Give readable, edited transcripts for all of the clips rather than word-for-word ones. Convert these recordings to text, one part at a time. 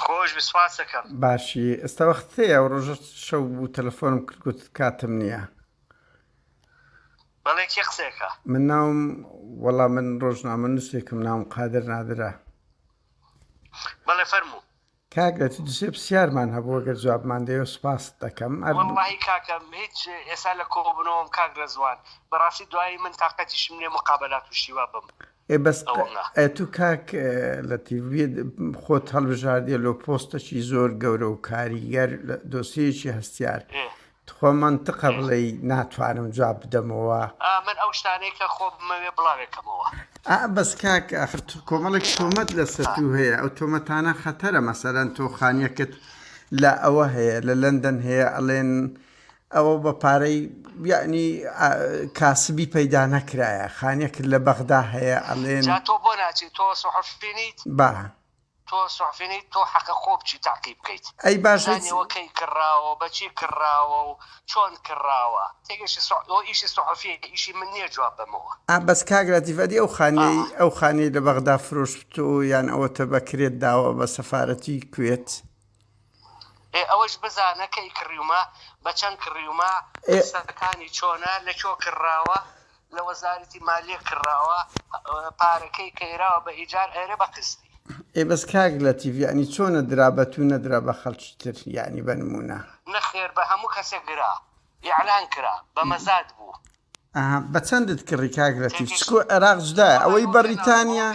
خۆش بسپاسەکەم. باشی ئێستا وەختەیە ئەو ڕۆژە شەو بوو تەلەفۆنم کرد گوت کاتم نییە. بەڵێ کێ قسێکە؟ من ناوم وەڵام من ڕۆژنامە نووسێکم ناوم قادر نادرا. بەڵێ فەرموو. کاک لە دووسێ پرسیارمان هەبوو ئەگەر جوابمان دەیە سوپاس دەکەم. وەڵڵاهی کاکەم هیچ ئێستا لە کۆبوونەوەم کاک ڕەزوان بەڕاستی دوایی من تااقەتیشم لێ مقابلات و شیوا بم. بەس تو کاک لە تیڤ خۆت هەڵبژاردیە لۆ پۆستەکی زۆر گەورە و کاریگەر دۆسیەکی هەستیار خۆ منتقە بڵێ ناتوانم جواب بدەمەوە. من ئەو شتانەی کە خۆ بمەوێ بڵاوێکەمەوە. بەس کاک ئاخر کۆمەڵێک تۆمەت لەسەر تو هەیە ئەو تۆمەتانە خەتەرە مەسەلەن تۆ خانیەکەت لە ئەوە هەیە لە لەندەن هەیە ئەڵێن ئەوە بە پارەی یعنی کاسبی پەیدا نەکرایە خانیەکرد لە بەغدا هەیە ئەڵێن تۆ بۆ ناچیت تۆ سوحفینیت با تۆ سوحفینیت تۆ حەقە خۆ بچی تاقی بکەیت ئەی باش ئەوەکەی کراوە بەچی کراوە و چۆن کراوە تێگەشی ئیشی سوحفی ئیشی من نییە جواب بمەوە. بەس کاگراتیڤەدی ئەو خانەی لە بەغدا فرۆشت و یان ئەوەتە بەکرێت داوە بە سەفارەتی کوێت. ئەوەش بزانە کەی کڕیومە بە چەند کڕیومە سەکانی چۆنە لەکۆ کراوە لە وەزارەتی مالیە کراوە پارەکەی کەیراوە بە ئیجار ئێرە بە قستی. بەس کاک لە تیڤ ینی چۆنە درابەت و نەدرا بە خەڵکی تر یعنی بنمونە نەخێر بە هەموو کەسێک گرا یعلان کرا بە مەزاد بوو. بە چەندت کڕی کاک لە تیڤ چکۆ عێراق جدایە ئەوەی بەریتانیا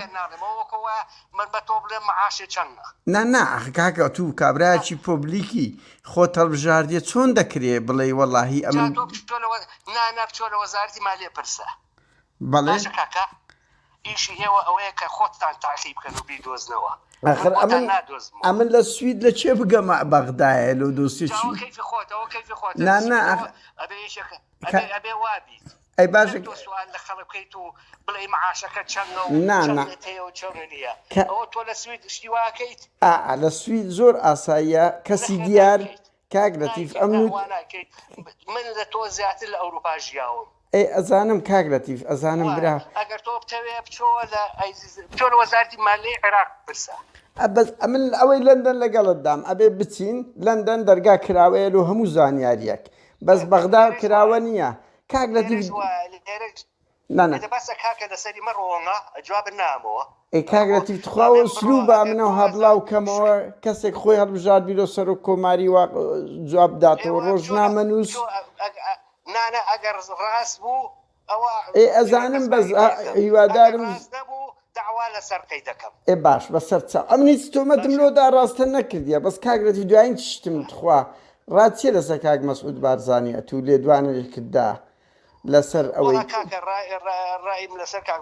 من بە تۆ بڵێ مەعاشێ چەندە نا کاکە تو کابراایکی پۆبلیکی خۆت هەڵبژاردیە چۆن دەکرێ بڵێ وەڵاهی ئەمن بچۆ لە وەزارەتی مالیە پرسە. بەڵێ کاکە ئیشی ئێوە ئەوەیە کە خۆتتان تاقی بکەن و بیدۆزنەوە. ئەمن لە سوید لە چێ بگەمە بەغدایە لەو دۆسیێکی ئەبێ وابیت ئەی باش سوال لە خەڵک بکەیت و بڵێ مەعاشەکە چەندە و چۆن نییە ئەوە تۆ لە سوید شتی واکەیت. لە سوید زۆر ئاساییە کەسی دیار کاک لەتیڤ ئەمن من لە تۆ زیاتر لە ئەوروپا ژیاوم. ئەزانم کاک لەتیڤ ئەزانم برا ئەگەر تۆ بتەوێ بچۆ لە وەزارەتی مالیەی عێراق پرسە. من ئەوەی لەندەن لەگەڵت دام ئەبێ بچین لەندەن دەرگا کراوەیە و هەموو زانیاریەک بەس بەغدا کراوە نییە کاک لەتیڤ بەسە کاکە لەسەری مە ڕۆڵە جواب نامەوە. کاک لەتیڤ تخواوە سلوبە منەوە هەبڵاو کەمەوە کەسێک خۆی هەڵبژار بیرۆ سەر و کۆماری جواب داتەوە ڕۆژنامە نووس نانە ئەگەر ڕاست بوو ئەوە ئەزانم بەس هیوادارم داوا لەسەر قەی دەکەم. باش بەسەر چا ئەم هیچ تۆمەتم لۆدا ڕاستە نەکردیە بەس کاک لەتیڤ دوایین شتم تخوا ڕاچیە لەسەر کاک مەسعود بارزانی ئەتو لێدوانێکدا لەسەر ئەوەی ڕایم لەسەر کاک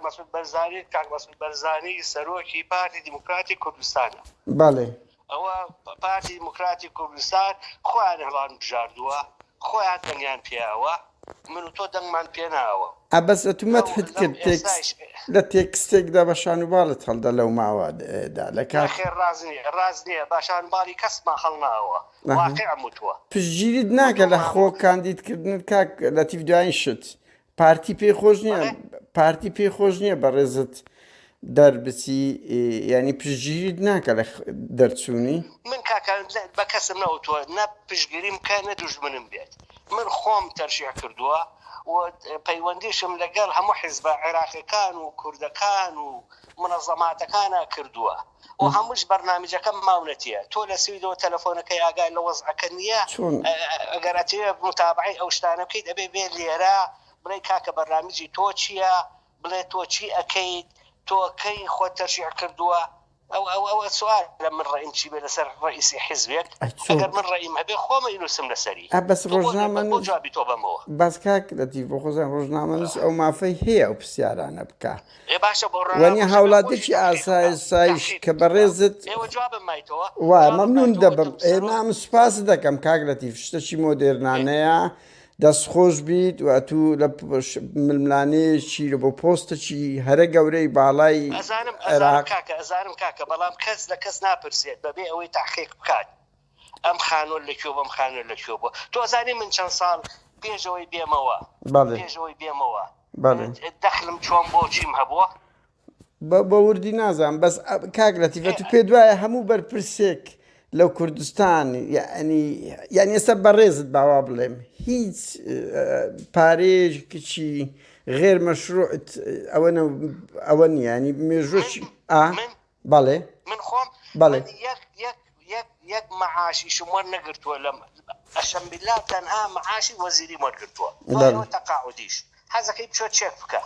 مەسعود بەرزانی سەرۆکی پارتی دیموکراتی کوردستانە. بەڵێ ئەوە پارتی دیموکراتی کوردستان خۆیان هەڵان بژاردووە خۆیان دەنگیان پێیاوە من و تۆ دەنگمان پێ ناوە. بەس ئەتومەت هت کرد لە تێکستێکدا بە شانوباڵت هەڵدا لەو ماوەدا لە کاخێر ڕاز نییە بە شانوباڵی کەسمان هەڵناوە واقع وتووە پشگیریت ناکە لە خۆ کاندیدکردن کاک لەتیڤ دوایین شت پارتی پێخۆش نییە پارتی پێخۆش نییە بە ڕێزت دەربچی ینی پشگیریت ناکە لە دەرچوونی من کاکان بە کەسم نەوتووە نە پشگیریم کە نە دوژمنم بێت من خۆم تەرشیح کردووە و پەیوەندیشم لەگەڵ هەموو حیزبە عێراقیەکان و کوردەکان و منەظەماتەکانە کردووە و هەمووش بەرنامجەکەم ماونەتیە تۆ لە سویدەوە تەلەفۆنەکەی ئاگای لە وەزعەکە نییە ئەگەرەتێ متابعی ئەو شتانە بکەیت ئەبێ بێ لێرە بڵێ کاکە بەرنامجی تۆ چییە بڵێ تۆ چی ئەەکەیت تۆ کەی خۆت تەرشیح کردووە ئەو سوال لە من ڕئیم چی بێ لەسەر ڕئیسی حیزبێک ئەگەر من ڕئیم هەبێ خۆمە ئینوسم لەسەری بەس ڕۆژنامە جوابی تۆ بەمەوە باس کاک لەتیڤ بۆ خۆزان ڕۆژنامە نووس ئەو مافەی هەیە ئەو پرسیارانە بکە باشە وەنی هاوڵاتێکی ئاسایش کە بەڕێزت وای مەمنون دەبم نام سوپاس دەکەم کاک لەتیڤ شتێکی مۆدێرنانەیە دەستخۆش بیت و ئەتوو لە ململانەیەکی لە بۆ پۆستێکی هەرە گەورەی باڵای عێراق ئەزانم کاکە بەڵام کەس لە کەس ناپرسێت بەبێ ئەوەی تاحقیق بکات ئەم خانۆ لەکوێ بەم خانۆ لەکوێ بووە تۆ زانی من چەند ساڵ پێشەوەی بێمەوە دەخلم چۆن بۆ چیم هەبووە بە وردی نازانم بەس کاک لەتیفە تو پێ دوایە هەموو بەرپرسێک لەو کوردستان یعنی ئێستا بەڕێزت باوا بڵێم هیچ پارێژێکی غێر مەشروعت ئەوە نیە ینی مێژوەی بەڵێ من خۆم بەڵێ یەک مەعاشیشم وەرنەگرتووە لەم ئەشەمبیلا تەنها مەعاشی وەزیری وەرگرتووە تەقاعودیش حەزەکەی بچۆ چێک بکە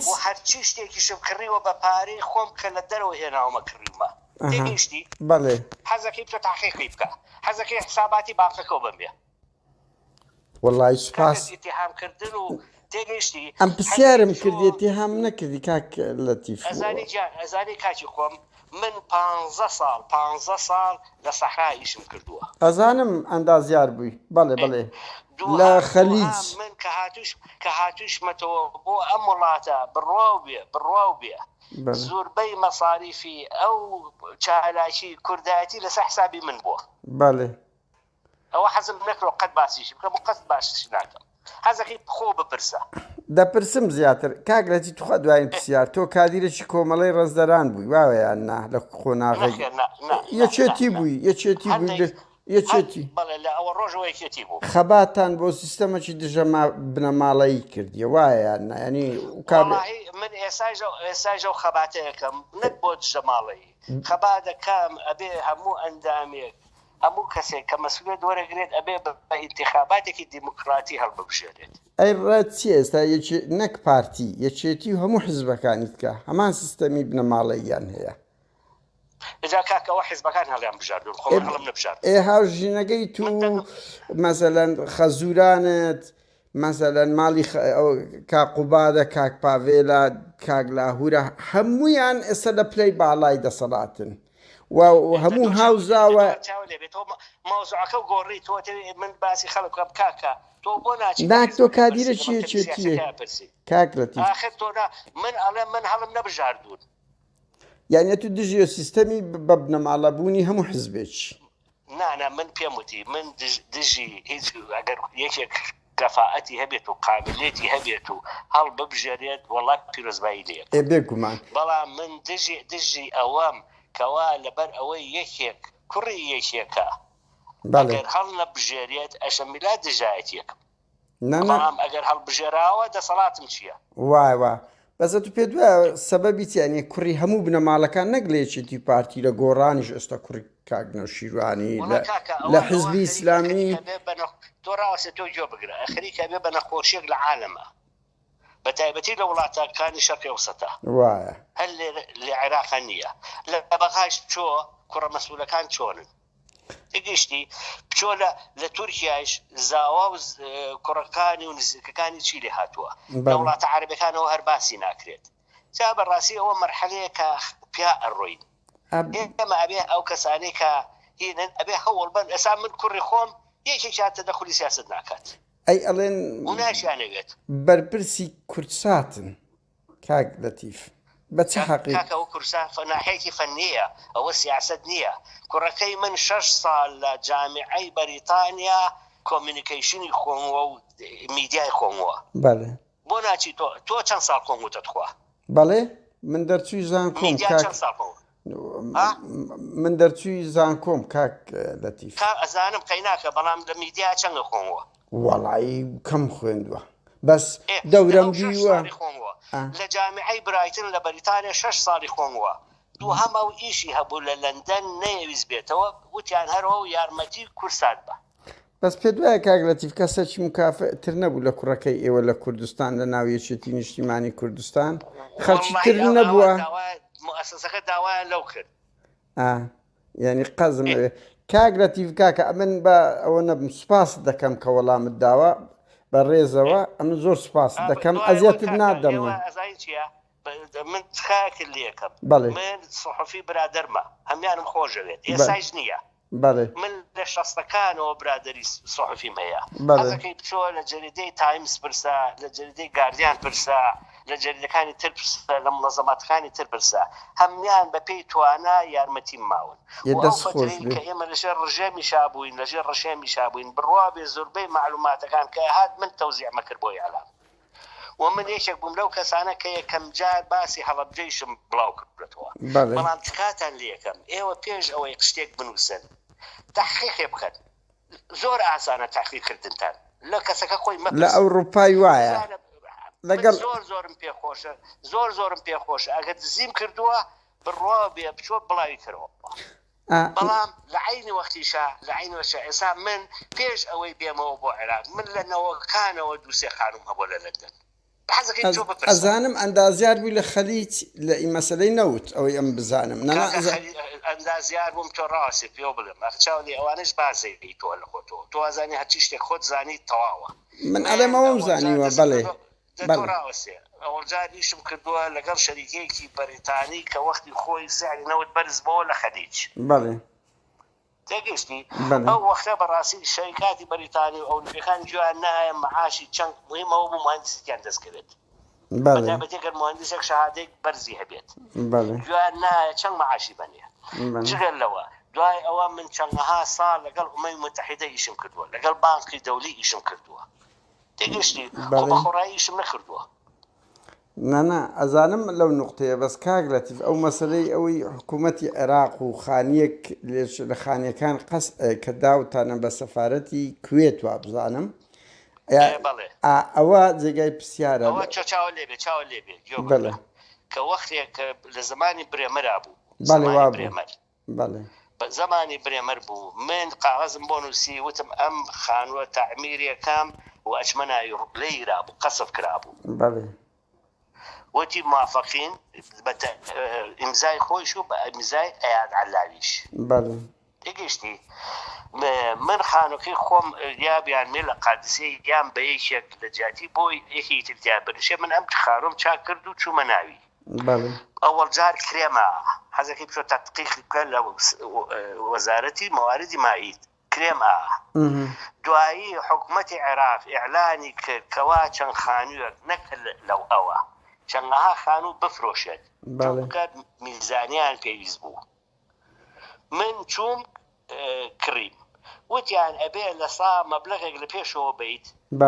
و هەرچی شتێکیشم کڕیوە بە پارەی خۆم کە لە دەرەوە هێناومە کڕیمە تێگەیشتی بەڵێ حەزەکەی بچۆ تاقیقی بکە حەزەکەی حساباتی باقەکەەوە بمبێ وەڵای سوپاس ئیتیهامکردن و تێگەیشتی ئەم پرسیارم کردی ئیتیهام نەکردی کاک لەتیف ئەزانی کاکی خۆم من 15 ساڵ لە سەحراییشم کردووە ئەزانم ئەندازیار بووی بەڵێ لە خەلیج من کە هاتووشمەتەوە بۆ ئەم وڵاتە بڕواو بێ زۆربەی مەصاریفی ئەو چالاکی کوردایەتی لەسەر حسابی من بووە بەڵێ ئەوە حەزم نەکرۆ قەت باسیشی بکەم و قەت باشیش ناکەم حەزەکەی خۆ بپرسە دەپرسم زیاتر کاگرەتی توخوا دوایین پرسیار تۆ کادیرێکی کۆمەڵی ڕێزدەران بووی واوەیان نا لە خۆناغی یەکێتی بووی یەکێتی بەڵێ لە ئەوە ڕۆژەوە یەکێتی بوو خەباتان بۆ سیستەمەکی دژە بنەماڵەیی کردیە وایە نا ینی من ئێساژە و خەباتەیەکەم نەک بۆ دژە ماڵەیی خەبا دەکەم ئەبێ هەموو ئەندامێک هەموو کەسێک کە مەسئولیت وەرەگرێت ئەبێ بە ئینتیخاباتێکی دیموکراتی هەڵببژێرێت ئەی ڕەت چی ئێستا نەک پارتی یەکێتی و هەموو حزبەکانی بکە هەمان سیستەمی بنەماڵەییان هەیە ئەجا کاکەوە حیزبەکان هەڵیان بژاردون خۆمان هەڵم نەبژارد هاوژینەکەی تو مەسەلەن خەزورانت مەسەلەن ماڵی کاقوبادە کاک پاڤێلە کاک لاهورە هەموویان ئێستا لە پلەی باڵای دەسەڵاتن و هەموو هاوزاوە مۆزوعەکە و گۆڕی تۆ من باسی خەڵک بکەم کاکە تۆ بۆ ناک تۆ کادیرە چیە کاک لەتیف من ئەڵێ من هەڵم نەبژاردون یانە تو دژی سیستەمی بە بنەماڵەبوونی هەموو حزبێکی نانە من پێم وتی من دژی هیچ ئەگەر یەکێک کەفاەتی هەبێت و قابلێتی هەبێت و هەڵ ببژێرێت وەڵات پیرۆزبایی لێت بێگومان بەڵام من دژی ئەوەم کەوا لەبەر ئەوەی یەکێک کوڕی یەکێکە ئەگەر هەڵ نەبژێرێت ئەشەمبیلا دژایەتێکم بەڵام ئەگەر هەڵبژێراوە دەسەڵاتم چییە وای بەزە تو پێ دوایە سەبەبی چیانێ کوڕی هەموو بنەماڵەکان نەگلێچێتی پارتی لە گۆڕانیش ئێستا کوڕی کاگنە شیروانی لە حزبی ئیسلامی تۆ ڕاوەسە تۆ جۆ بگرە ئەخریکە بێ بە نەخۆشیێک لە عالەمە بە تایبەتی لە وڵاتەکانی شەرقی ئەوسەتە وایە هەر لە عێراق نییە لە بەغاش بچۆ کوڕە مەسئولەکان چۆنن تێگەیشتی بچۆ لە تورکیاش زاوا و کوڕەکانی و نزیکەکانی چی لێ هاتووە لە وڵاتە عەرەبیەکانەوە هەر باسی ناکرێت جا بەڕاستی ئەوە مەرحەلەیە کە پیا ئەڕۆین ئێمە ئەبێ ئەو کەسانەی کە هینن ئەبێ هەوڵ بن ئێستا من کوڕی خۆم یەکێک تەدەخولی سیاست ناکات ئەی ئەڵێن ناشیانەوێت بەرپرسی کورساتن کاک لەتیف بە چه حەقی کاکەوە کورسان ناحەیەکی فەنیە ئەوە سیاست نییە کوڕەکەی من 6 ساڵ لە جامیعەی بەریتانیا کۆمیونیکیشنی خۆمەوە و میدیای خۆمەوە بەڵێ بۆ ناچی تۆ چەند ساڵ خۆموتت خوا بەڵێ من دەرچووی زانکۆم من دەرچووی زانکۆم کاک لەتیف ئەزانم قەیناکە بەڵام لە میدیا چەندە خۆمەوە وەڵایی کەم خوێندووە بەس دەورەم دیوە لە جامیعەی برایتن لە بەریتانیا 6 ساڵی خۆمەوە دوو هەم ئەو ئیشی هەبوو لە لەندەن نەیەویست بێتەوە وتیان هەرەوە و یارمەتی کورسات بە بەس پێ دوایە کاک لەتیف کەسێکی مکافئتر نەبوو لە کوڕەکەی ئێوە لە کوردستان لە ناو یەکێتی نیشتیمانی کوردستان خەڵکی تر نەبووە مؤسسەکە داوایان لەو کرد یعنی قەزم کاک لەتیف کاکە ئەمن بە ئەوە نەبم سوپاس دەکەم کە وەڵامت داوە بە ڕێزەوە ئەمن زۆر سوپاس دەکەم ئەزیەتت نادەمە من تخاکل لێکم من سحفی برادەرمە هەمیانم خۆشەوێت ئێساش نییە من لە شەستەکانەوە برادری سحفیم هەیە حەزەکەی بچۆ لە جەریدەی تایمز پرسە لە جەریدەی گاردیان پرسە لە جەریدەکانی تر پرسە لە مڵەزەماتەکانی تر پرسە هەمیان بە پێی توانە یارمەتی ماون کە ئێمە لەژێر ڕژێمی شابووین لەژێر ڕەشێمی شابووین بڕوا بێ زۆربەی معلوماتەکان کە هات من تەوزیعمە کرد بۆ یاڵام ومن یەکێک بووم لەو کەسانە کە یەکەم جار باسی هەڵەبجەیشم بڵاو کردێتەوە بەڵێ بەڵام تکاتان لێ یەکەم ئێوە پێش ئەوەی شتێک بنووسن تحقیقێ بکەن زۆر ئاسانە تحقیقکردنتان لە کەسەکە خۆی لە ئەوروپای وایە لەگەڵ زۆرم پێخۆشە زۆرم پێخۆشە ئەگەر دزیم کردووە بڕوا بێ بچۆ بڵاوی کردەوە بەڵام لە عینی وەختیشە لە عینی وەشە ئێسا من پێش ئەوەی بێمەوە بۆ عێراق من لە نەوەکانەوە دووسێ خانوم هەبوو لە لەندەن ئەزانم ئەندازیار بووی لە خەلیج لە مەسەلەی نەوت ئەوەی ئەم بزانم ئەندازیار بووم تۆ ڕاستی پێ بڵێم ئەخچاوی ئەوانش بازێکی تۆ لە خۆتەوە تۆ ئازانی هەرچی شتێک خۆت زانی تەواوە من ئەلێمەوەم زانیوە بەڵێ ڕاوەستێ ئەوەجار ئیشم کردووە لەگەڵ شەریکێکی بەریتانی کە وەختی خۆی سیاری نەوت بەرز بۆ لە خەلیج بەڵێ تێگەشتی ئەو وەختە بەڕاستی شەریکاتی بەریتانی و ئەو نوێەکان جویان نایە مەعاشی چەند مهمەوە بوو مهندسیان دەستکەوێت بەتێگەر مهندسێک شەهادەیەک بەرزی هەبێت جویان نایە چەند مەعاشی بەنێ جگەر لەوە دوای ئەوە من چەندەها ساڵ لەگەڵ ئومەی متحیدە ئیشم کردووە لەگەڵ بانکی دەولی ئیشم کردووە تێگەشتی بەخۆڕایی ئیشم نەکردووە نانا ئەزانم لەو نقطەیە بەس کاک لەتیف ئەو مەسلەی ئەوەی حکوومەتی عێراق و خانیەک لە خانیەکان قەس کە داوتانە بە سەفارەتی کوێت وا بزانم ئەوە جێگای پرسیارە چاوە لێبێ کە وەختێک لە زمانی برێمەرا بوو بە زمانی برێمەر بوو من قاغەزم بۆ نووسی وتم ئەم خانووە تەعمیریەکەم و ئەچمە ناوی ڕوبلەیرا بوو قەسف کرابوو وتی موافقین بە ئیمزای خۆیش و بە ئیمزای ئەیاد عەلاویش تێگەشتی من خانووەکەی خۆم یابیان مێ لە قادسیە یان بە یەکێک لە جاتی بۆی یەکی ترتیا بنشێ من ئەم خانووەم چاک کرد و چوومە ناوی ئەوەڵ جار کرێمە حەزەکەی بچۆ تەحقیقی بکە لە وەزارەتی مەواردی مائید کرێمە دوایی حکوومەتی عێراق ئیعلانی کرد کەوا چەند خانوویەک نەک لەو ئەوە چەندەها خانوو بفرۆشێت بکات میزانیان پێویست بوو من چوم کڕیم وتیان ئەبێ لە سا مەبلەغێک لە پێشەوە بیت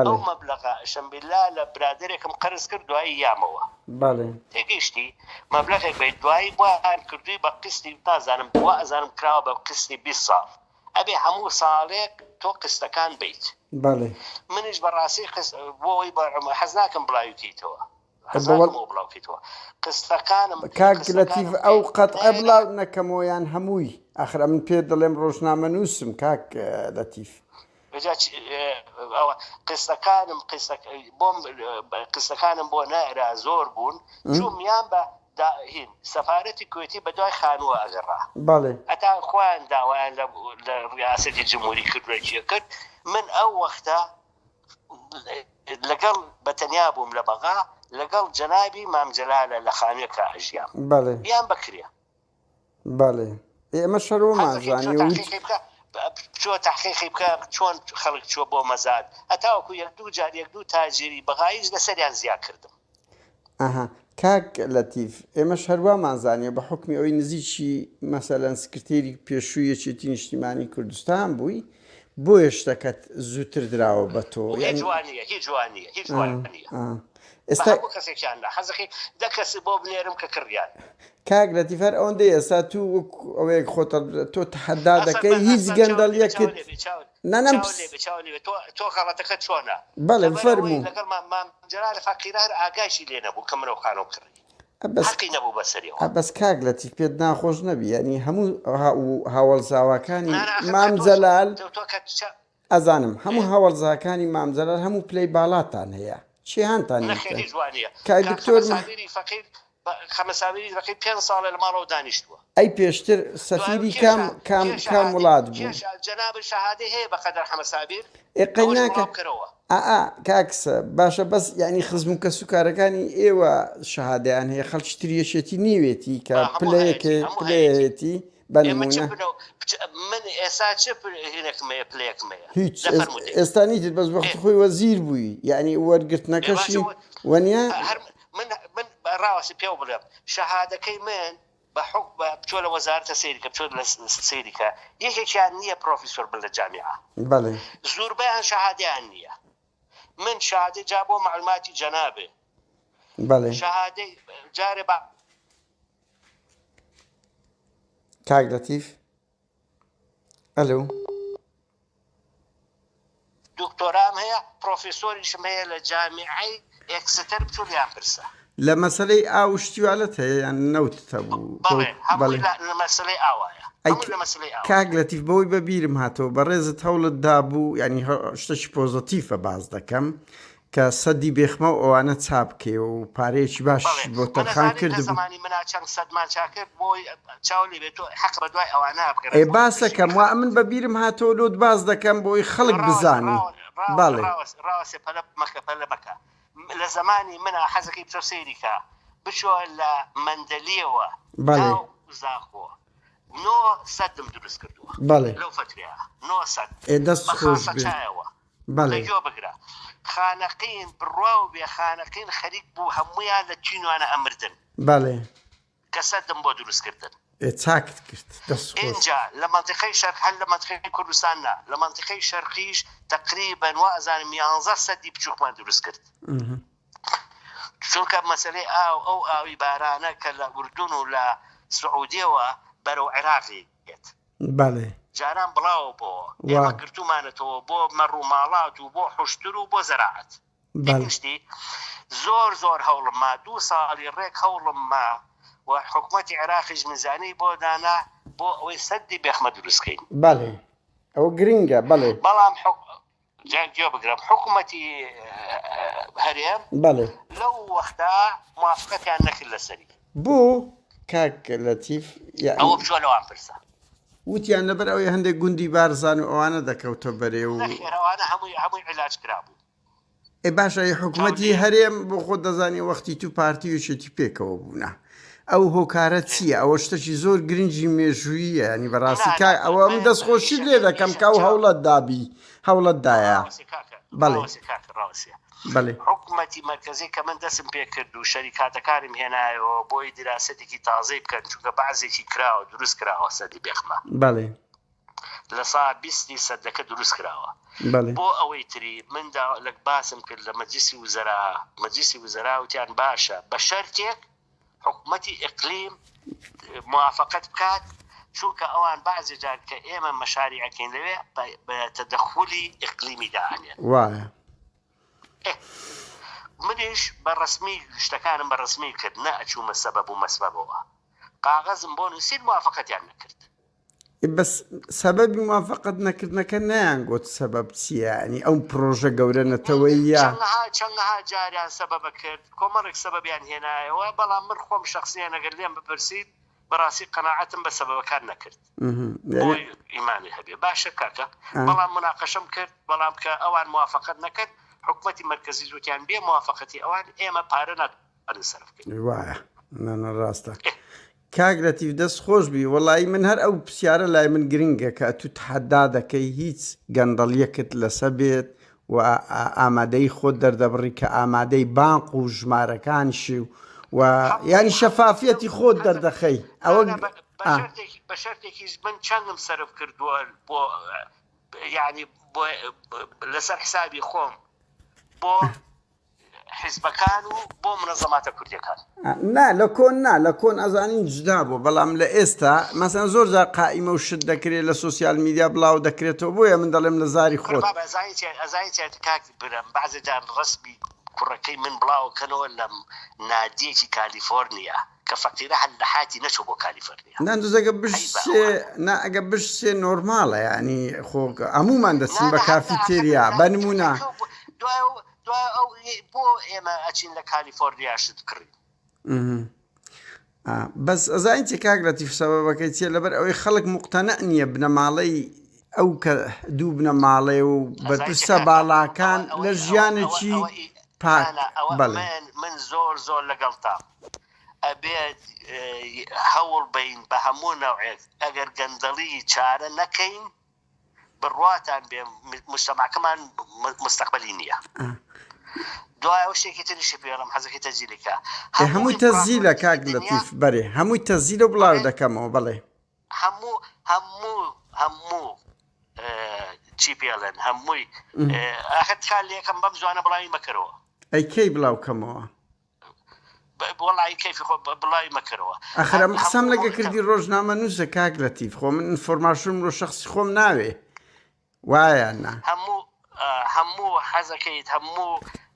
ئەو مەبلەغە شەمبیلا لە برادێکم قەرز کرد دوایی یامەوە تێگەیشتی مەبلەغێک بیت دوایی بۆیان کردووی بە قستی نازانم بووە ئەزانم کراوە بە قستی 20 ساڵ ئەبێ هەموو ساڵێک تۆ قستەکان بیت منیش بەڕاستی بۆی حەز ناکەم بڵاویتیتەوە قستەکانم کاک لەتیف ئەو قەتعە بڵاو نەکەمەوەیان هەمووی ئەخرە من پێ دەڵێم ڕۆژنامە نووسم کاک لەتیف قستەکانم بۆ نائرا زۆر بوون چوومیان بە هین سەفارەتی کوێتی بە دوای خانووە ئەگەڕا ئەتا خۆیان داوایان لە ڕیاسەتی جمهوری کردوێکیە کرد من ئەو وەختە لەگەڵ بەتەنیا بووم لە بەغا لەگەڵ جەنابی مامجەلالە لە خانوویەکە ئەژیام یان بکرێ ئێمە شەرۆمان زانی چۆ تحقیقی بکە چۆن خەڵک چووە بۆ مەزاد هەتاوەکو یەک دوو جار یەک دوو تاجری بەغایش لەسەریان زیاد کردم کاک لەتیف ئێمە هەروەمان زانیە بە حکمی ئەوەی نزیکی مەسەلەن سکرتێری پێشووی یەکێتی نیشتیمانی کوردستان بووی بۆیە شتەکەت زووتر دراوە بە تۆ هیچ جوانیە ئێستا کەسێکیان حەزەکەی دە کەسی بۆ بنێرم کە کڕیان کاک لەتیفەر ئەوەندەی ئێستا تو ئەوەیەک خۆتە تۆ تەحەدا دەکەی هیچ گەندەڵیەکت نانم تۆ خەڵەتەکە چۆنە بەڵێ فەرموو لەگەڵ مامجەلال فەقیرە ئاگایشی لێ نەبوو کە مرۆ خانۆ کڕی حەقی نەبوو بەسەریەوە بەس کاک لەتیف پێت ناخۆش نەبی ینی هەموو هاوڵزاواکانی مامجەلال ئەزانم هەموو هاوڵزاکانی مامجەلال هەموو پلەی باڵاتان هەیە چیهانتان کاک دکتۆر فەقیر خەمەساویری ڕقی 5 ساڵە لە ماڵەوە دانیشتووە ئەی پێشتر سەفیری کام وڵات بوو جەناب شەهادەی هەیە بەقەدەر حەمەسابیر ئەقەیناکە کاکسە باشە بەس یعنی خزم و کەسوکارەکانی ئێوە شەهادەیان هەیە خەڵکی تریەشێتی نیوێتی کە پلەیەتی بەنمونە من ئێستا چ هینێکمەیە پلەیەکمەیە هیچ ئێستا نیتت بەس وەختی خۆی وەزیر بووی یعنی وەرگرتنەکەشی وەنیا من ڕاوەسی پێ بڵێم شەهادەکەی من بە حکم بچۆ لە وەزارەتە سەیریکە بچۆ لە سەیریکە یەکێکیان نییە پرۆفیسۆر بن لە جامیعە زۆربەیان شەهادەیان نییە من شەهادەی جا بۆ معلوماتی جەنابێ بەڵێ شهادەی جارێ بە کاک لەتیف ئەلو دکتۆرام هەیە پرۆفیسۆریشم هەیە لە جامیعەی ئێکسەتەر بچوو لیان پرسە لە مەسەلەی ئاو شتیوالەت هەیە یان نەوتتە بوو بەڵێ هەمووی لە مەسلەی ئاوایە هەمووی لە مەسلەی ئاوا کاک لەتیف بەوەی بەبیرم هاتەوە بەڕێزت هەوڵت دابوو ینی شتێکی پۆزتیفە باز دەکەم کە سەدی بێخمە و ئەوانە چاپکێ و پارەیەکی باش بۆ تەرخان کردبوو زمانی منا چەند سەدمان چاکرد بۆی چاولی بێت حەق بە دوای ئەوانە بکرێت ئێ باسەکەم وا من بەبیرم هاتەوە لۆت باز دەکەم بۆی خەڵک بزانی بەڵێ ڕاوەسێ پەلە مەکە پەلە بکە لە زمانی منە حەزەکەی بچۆ سەیریکە بچۆ لە مەندەلیەوە بەڵێ زاخۆ نۆ سەدم دروست کردووە بەڵێ لەو فترەیە نۆ سەد دەست خۆش چایەوە بەڵێ لەگوێ بگرە خانەقین بڕوا و بێ خانەقین خەریک بوو هەمویان لە چینوانە ئەمردن بەڵێ کە سەدم بۆ دروستکردن چاکت کرد دەست خۆش اینجا لە منطقەی شەرق هەل لە منطقەی کوردستاننا لە منطقەی شەرقیش تقریبەن وا ئەزانم 11 سەدی بچووکمان دروست کرد چونکە مەسەلەی ئەو ئاوی بارانە کە لە ئوردون و لە سعودیەوە بەرەو عێراقی دێت بەڵێ جاران بڵاو بۆ ئێمە گرتومانێتەوە بۆ مەڕووماڵات و بۆ حوشتر و بۆ زەراعەت شتی زۆر هەوڵم ما 2 ساڵی ڕێک هەوڵم ما و حکوومەتی عێراقیش میزانی بۆ دانا بۆ ئەوەی سەدی بێخمە دروستکەین بەڵێ ئەو گرنگە بەڵێ بەڵام جاگوێ بگرم حکوومەتی هەرێم بەڵێ لەو وەختا موافقەتیان نەکرد لەسەری بۆ کاک لەتیف ئەوە بچۆ لەوان پرسە وتیان لەبەر ئەوەی هەندێک گوندی بارزان و ئەوانە دەکەوتە بەرێ و نەخێرەوانە هەمووی علاج کرابوو ئێ باشە حکوومەتی هەرێم بۆ خۆ دەزانی وەختی تو پارتی و شێتی پێکەوە بوونە ئەو هۆکارە چییە ئەوە شتێکی زۆر گرنگی مێژوویە ینی بەڕاستی کای ئەوە من دەستخۆشی لێ دەکەم کە و هەوڵەت دابی هەوڵەتدایە بەڵێ بەڵێ حکوومەتی مرکزی کە من دەستم پێ کرد و شەریکاتەکانم هێنایەوە بۆی دراستێکی تازەی بکەن چونکە بەعزێکی کراوە دروست کراوە سەدی بێخمە بەڵێ لە سا 20 سەدەکە دروست کراوە بۆ ئەوەی تری مندا لە باسم کرد لە مەجلیسی وزەرا وتیان باشە بە شەرتێک حکوومەتی ئیقلیم موافقەت بکات چونکە ئەوان بعضی جار کە ئێمە مەشاریعەکەین لەوێ بە تەدەخولی ئیقلیمی داهێنێن وایە منیش بەڕسمی شتەکانم بەڕسمی کرد نە ئەچوومە سەبەب و مەسبەبەوە قاغەزم بۆ نووسین موافقەتیان نەکرد بەس سەبەبی موافقەت نەکردنەکە نەیانگوت سەبەب چییە ینی ئەو پرۆژە گەورە نەتەوەیە چەندەها جاریان سەبەبە کرد کۆمەڵێک سەبەبیان هێنایەوە بەڵام من خۆم شخصیان ئەگەر لێم بپرسید بەڕاستی قەناعەتم بە سەبەبەکان نەکرد بۆی ئیمانی هەبێ باشە کاکە بەڵام مناقەشەم کرد بەڵام کە ئەوان موافقەت نەکرد حکوومەتی مرکزی زوتیان بێ موافقەتی ئەوان ئێمە پارە ناتوانین سەرف بکەین وایە ڕاستە کاک لەتیف دەست خۆش بی وەڵی من هەر ئەو پرسیارە لای من گرنگە کە تو تحەدا دەکەی هیچ گەندەڵیەکت لەسە بێت و ئامادەی خۆت دەردەبڕی کە ئامادەی بانق و ژمارەکانشی و ینی شەفافیەتی خۆت دەردەخەی ئەوە بە شەرتێکیش من چەندم سەرف کردووە بۆ یعنی لەسەر حسابی خۆم بۆ حیزبەکان و بۆ منەظەماتە کوردیەکان لە کۆن ئەزانین جدا بوو بەڵام لە ئێستا مەسەن زۆر جار قائیمە و شت دەکرێت لە سوسیال میدیا بڵاو دەکرێتەوە بۆیە من دەڵێم لە زاری خۆت ئەزایەتی کاک برم بەعزێ جار ڕسمی کوڕەکەی من بڵاوکەنەوە لە نادیەکی کالیفۆرنیا کە فەقیرە هەل لە حاتی نەچوو بۆ کالیفۆرنیا ئەگە بشتێ نۆرماڵە ینی خۆ هەمومان دەچین بە کافیتێریا بە نمونە بۆ ئێمە ئەچین لە کالیفۆرنیا شت کڕین بەس ئەزانیتی کاک لەتیف سەبەبەکەی چیە لەبەر ئەوەی خەڵک مقتەنە نییە بنەماڵەی ئەو کە دوو بنەماڵێ و بەرپرسە باڵاکان لە ژیانێکی پاک من زۆر لەگەڵتام ئەبێت هەوڵ بین بە هەموو نەوعێک ئەگەر گەندەڵی چارە نەکەین بڕواتان بێ مجتەماعەکەمان مستەقبەلی نییە دوای ئەو شتێکی تریشی پێڵم حەزەکەی تەزیلەکە هەمووی تەزیلە کاک لەتیف بەرێ هەمووی تەزیلە بڵاو دەکەمەوە بەڵێ هەموو چی پێڵێن هەمووی ئاخەت خال لێکم بەم زوانە بڵاوی مەکەرەوە ئەی کەی بڵاوکەمەوە وڵی کەفی خۆ بڵای مەکەرەوە ئەخر ئەم قسەم لەگە کردی ڕۆژنامە نووسە کاک لەتیف خۆ من ئینفۆرماسیۆنم بۆ شەخسی خۆم ناوێ وایە نا هەموو حەزەکەیت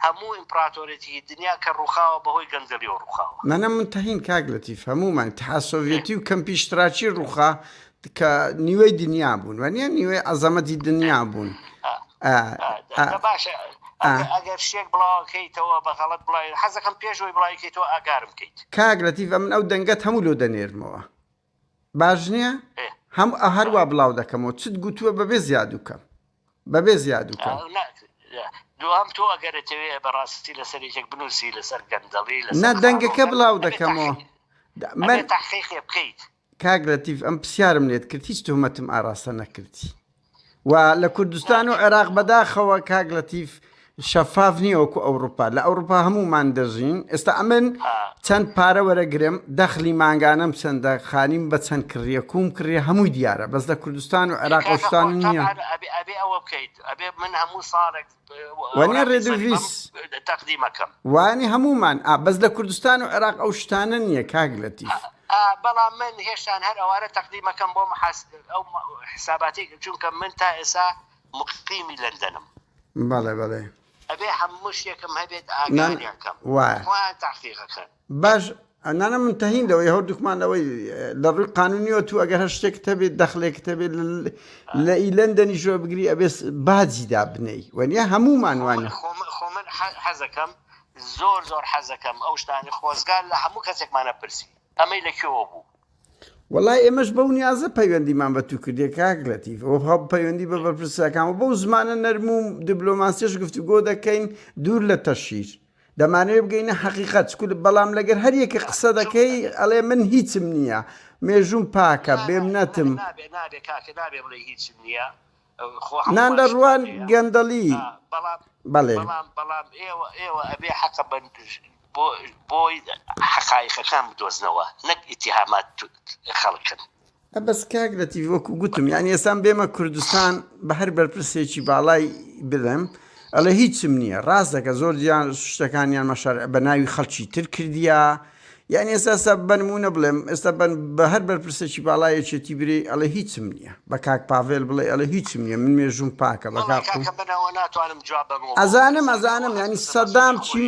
هەموو ئیمپراتۆرێتی دنیا کە ڕووخاوە بەهۆی گەندەلی و ڕووخاوە نەنە منتەهین کاک لەتیف هەمومان اتحاد سۆڤیەتی و کەمپی اشتراکی ڕووخا کە نیوەی دنیا بوون وانە نیوەی عەزەمەتی دنیا بوون باشە ئەگەر شتێک بڵاوکەیتەوە بەغەڵەت بڵای حەزەکەم پێشەوەی بڵایکەیتەوە ئاگارم بکەیت کاک لەتیف من ئەو دەنگەت هەموو لۆ دەنێرمەوە باش نییە هەم هەروە بڵاو دەکەمەوە چت گوتووە بەبێ زیاد وکەم بەبێ زیاد وکەم دوام تۆ ئەگەرێتەوێ بەڕاستی لەسەرێکێک بنووسی لەسەر گەندەڵی نە دەنگەکە بڵاو دەکەمەوە من تحقیقی بکەیت کاک لەتیف ئەم پرسیارم لێت کرد هیچ تۆمەتم ئاراستە نەکردی و لە کوردستان و عێراق بەداخەوە کاک لەتیف شەفاف نییە وەکو ئەوروپا لە ئەوروپا هەمومان دەژین ئێستا ئەمن چەند پارە وەرەگرم دەخلی مانگانەم چەندە خانیم بە چەند کڕیە کوم کڕیە هەمووی دیارە بەس لە کوردستان و عێراق ئەوشتان نییە ئەبێ ئەوە بکەیت ئەبێ من هەموو ساڵێک وانە ڕێدویس تەقدیمەکەم وانی هەمومان بەس لە کوردستان و عێراق ئەو شتانە نییە کاک لەتیف بەڵام من هێشتان هەر ئەوارە تەقدیمەکەم بۆ ئەو حساباتی چونکە من تا ئێسا مقیمی لەندەنم بەڵێ بەڵێ ئەبێ هەموو شتێکم هەبێت ئاگاریەکەم وایە تحقیقەکەن باش نانە منتەهیندەوەی هەردووکمانەوەی لە ڕووی قانونیەوە تو ئەگەر هەر شتێک هەبێت دەخلێک هەبێت لە ئیلەندەنیشەوە بگری ئەبێ باجیدا بنەی وەنیە هەمومان وانە خۆ من حەزەکەم زۆر حەزەکەم ئەو شتانی خۆزگار لە هەموو کەسێکمانە پرسی ئەمەی لەکوێوە بوو وەڵای ئێمەش بەو نیازە پەیوەندیمان بە تو کردێ کاک لەتیف ئەو هەڵ پەیوەندی بە بەرپرسەکان بەو زمانە نەرم و دیبلۆماسیەش گفتوگۆ دەکەین دوور لە تەشیر دەمانەوێت بگەینە حەقیقەت چکول بەڵام لەگەر هەر یەکە قسە دەکەی ئەڵێ من هیچم نییە مێژوم پاکە بێم نەتم نابێ کاکە نابێ بڵێ هیچم نییە نان لە ڕوان گەندەڵی بەڵێ بەڵام ئێوە ئەبێ حەقە بۆی حەقایقەکان بدۆزنەوە نەک ئیتیهامات خەڵکن بەس کاک لەتیف وەکو گوتم یعنی ئێسان بێمە کوردستان بە هەر بەرپرسێکی باڵای بدەم ئەڵێ هیچم نییە ڕاست دەکە زۆر جیان شتەکانیان مەشار بە ناوی خەڵکی تر کردیا یعنی ئێستا بنمونە بڵێم ئێستا بە هەر بەرپرسێکی باڵایەکێتی برێ ئەڵێ هیچم نییە بە کاک پاڤێل بڵێ ئەڵێ هیچم نییە من مێژوم پاکە بە ئەزانم ینی سەدام چی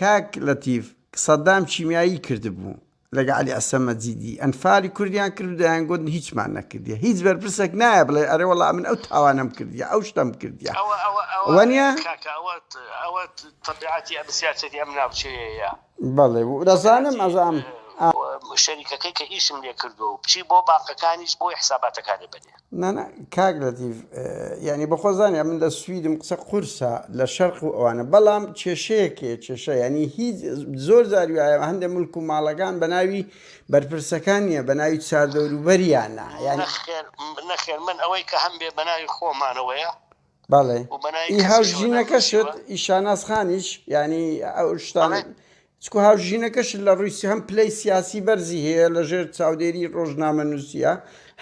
کاک لەتیف سەدام چیمیایی کردبوو لەگە عەلی ئەسەمەجیدی ئەنفالی کوردیان کرد دایان گوتن هیچمان نەکردیە هیچ بەرپرسێک نایە بڵێ ئەرێ وەڵا من ئەو تاوانم کردیە ئەو شتم کردیە وەنیە ئەوە تەبیعەتی ئەم سیاسەتی ئەم ناوچەیە بەڵێ دەزانم ئەزانم شەریکەکەی کە ئیشم لێ کردو و بچی بۆ باقەکانیش بۆی حساباتەکانی بنێ نانە کاک لەتیف ینی بەخۆزانانی من لە سویدم قسە قورسە لە شەرق و ئەوانە بەڵام کێشەیە ینی هیچ زۆر زاری وایە هەندێک ملک و ماڵەکان بە ناوی بەرپرسەکان نییە بە ناوی چاردەوروبەریانە نەخێر من ئەوەی کە هەم بێ بە ناوی خۆمانەوەیە بەڵێ ئی هاوژینەکەشت ئیشاناسخانیش ینی ئەو شتان چکو هاوژینەکەش لە ڕوویسی هەم پلەی سیاسی بەرزی هەیە لە ژێر چاودێری ڕۆژنامە نووسیە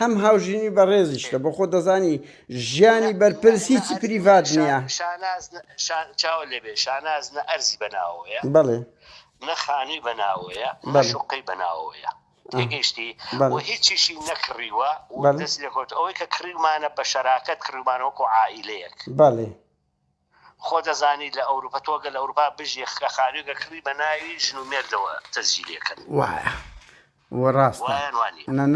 هەم هاوژینی بەڕێزیشتە بۆ خۆ دەزانی ژیانی بەرپرس هیچی پریڤات نییە چاوە لێبێ شاناز نە ئەرزی بەناوەیە بەڵێ نە خانووی بەناوەیە نە شوقەی بەناوەیە تێگەیشتی و هیچیشی نەکڕیوە و دەست لێکۆت ئەوەی کە کڕیمانە بە شەراکەت کڕیمانە وەکو عائیلەیەک بەڵێ خۆ دەزانی لە ئەوروپا تۆگە لە ئەوروپا بژی خانوویگە کڕی بە ناوی ژن و مێردەوە تەسجیلەکەن وایە وەڕاستە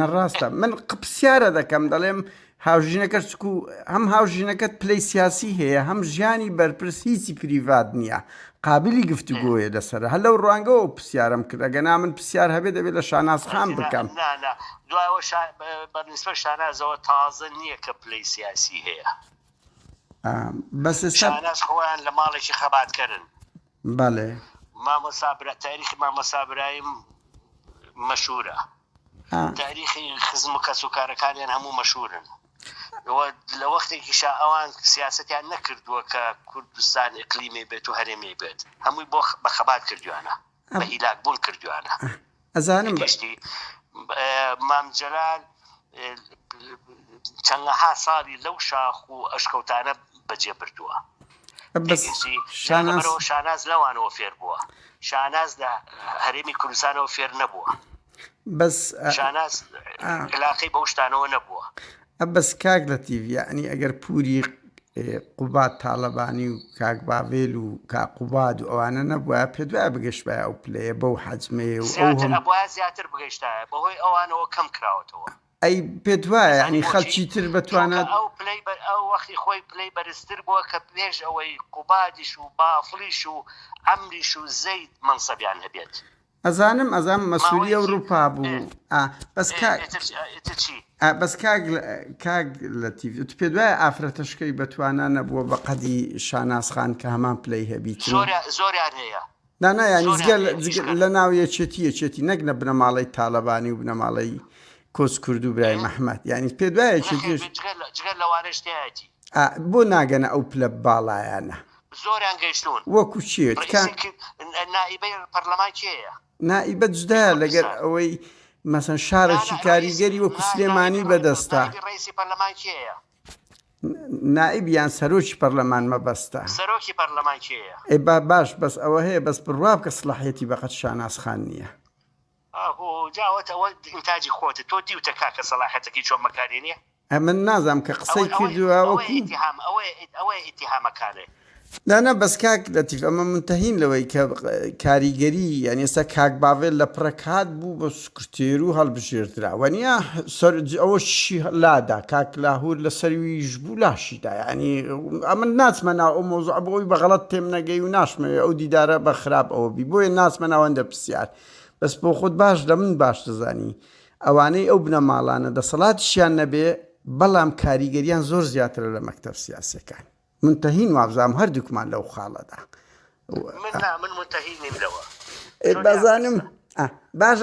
نەڕاستە من پرسیارە دەکەم دەڵێم هاوژینەکە چکو هەم هاوژینەکەت پلەی سیاسی هەیە هەم ژیانی بەرپرس هیچی پریڤات نییە قابلی گفتوگۆیە لەسەر هەر لەو ڕوانگەەوە پرسیارم کرد ئەگەنا من پرسیار هەبێت دەبێت لە شانازخان بکەم دوایەوە بەنسبە شانازەوە تازە نییە کە پلەی سیاسی هەیە بەس شاناز خۆیان لە ماڵێکی خەباتکردن بەڵێ تاریخی مامۆستا برایم مەشهورە تاریخی خزم و کەس و کارەکانیان هەموو مەشهورن لە وەختێکی ئەوان سیاسەتیان نەکردووە کە کوردستان ئیقلیمی بێت و هەرێمی بێت هەمووی بۆ بە خەبات کردوانە بە هیلاکبوون کردوانە ئەزانم مام جەلال چەندەها ساڵی لەو شاخ و ئەشکەوتانە بەجێ بردووە شاناز لەوانەوە فێر بووە شاناز لە هەرێمی کوردستانەوە فێر نەبووە بەس شاناز علاقەی بەو شتانەوە نەبووە بەس کاک لەتیڤ یعنی ئەگەر پووری قوبات تاالبانی و کاک باڤێل و کاقوباد و ئەوانە نەبووە پێ دوای بگەشت بە ئەو پلەیە بەو حەجمەیە و زیاتر بگەشتایە بەهۆی ئەوانەوە کەم کراوەتەوە ئەی پێ دوایە ینی خەڵکی تر بتوانێت ئەو پلەی ئەو وەختی خۆی پلەی بەرزتر بووە کە پێش ئەوەی قوبادیش و بافڵیش و ئەمریش و زەید منسەبیان هەبێت ئەزانم مەسوولی ئەوروپا بوو بەس کاک لەتیڤ پێ دوایە ئافرەتەشکەی بەتوانە نەبووە بە قەدی شاناسخان کە هەمان پلەی هەبیت زۆریان هەیە نانایان لە ناو یەکێتی نەک نە بنەماڵەی تاالبانی و بنەماڵەی کۆس کورد و برای مەحمەد یعنی پێ دوایە جگەل لەوانەشتایەتی بۆ ناگەنە ئەو پلە باڵایانە زۆریان گەیشتون وەکو چێت نائیبەی پەرلەمان کێیە نائیبەت جدایە لەگەر ئەوەی مەسەن شارێکی کاریگەری وەکو سلێمانی بەدەستە ڕئیسی پەرلەمان کێیە نائیبیان سەرۆکی پەرلەمان مەبەستە سەرۆکی پەرلەمان کێیە باش بەس ئەوە هەیە بەس بڕوا بکە سڵاحەتی بەقەت شاناسخان نییە جاوەتەوە ئینتاجی خۆتە تۆ دیوتە کاکە سەلاحەتەکەی چۆن بەکارێنیە من نازام کە قسەی کردووە ئەوەی ئیتیهامەکانێ دانا بەس کاک لەتیڤ ئەمە منتەهین لەوەی کە کاریگەری یعنی ئێستا کاک باڤێل لە پڕەکات بوو بە سکرتێر و هەڵبژێردرا وەنیە ئەوە شی لادا کاک لاهور لە سەرویش بوو لاشیدا ینی ئەمە ناچمە ناو ئەو مۆزوع بۆی بەغەڵەت تێم نەگەی و ناشمەوێ ئەو دیدارە بە خراپ ئەوە بی بۆیە ناچمە ناوەندە پرسیار بەس بۆ خۆت باش لە من باش دەزانی ئەوانەی ئەو بنەماڵانە دەسەڵاتیشیان نەبێ بەڵام کاریگەریان زۆر زیاترە لە مەکتەب سیاسیەکان منتەهین وابزانام هەردووکمان لەو خاڵەدا من منتەهین نیم لەوە بەزانم باشە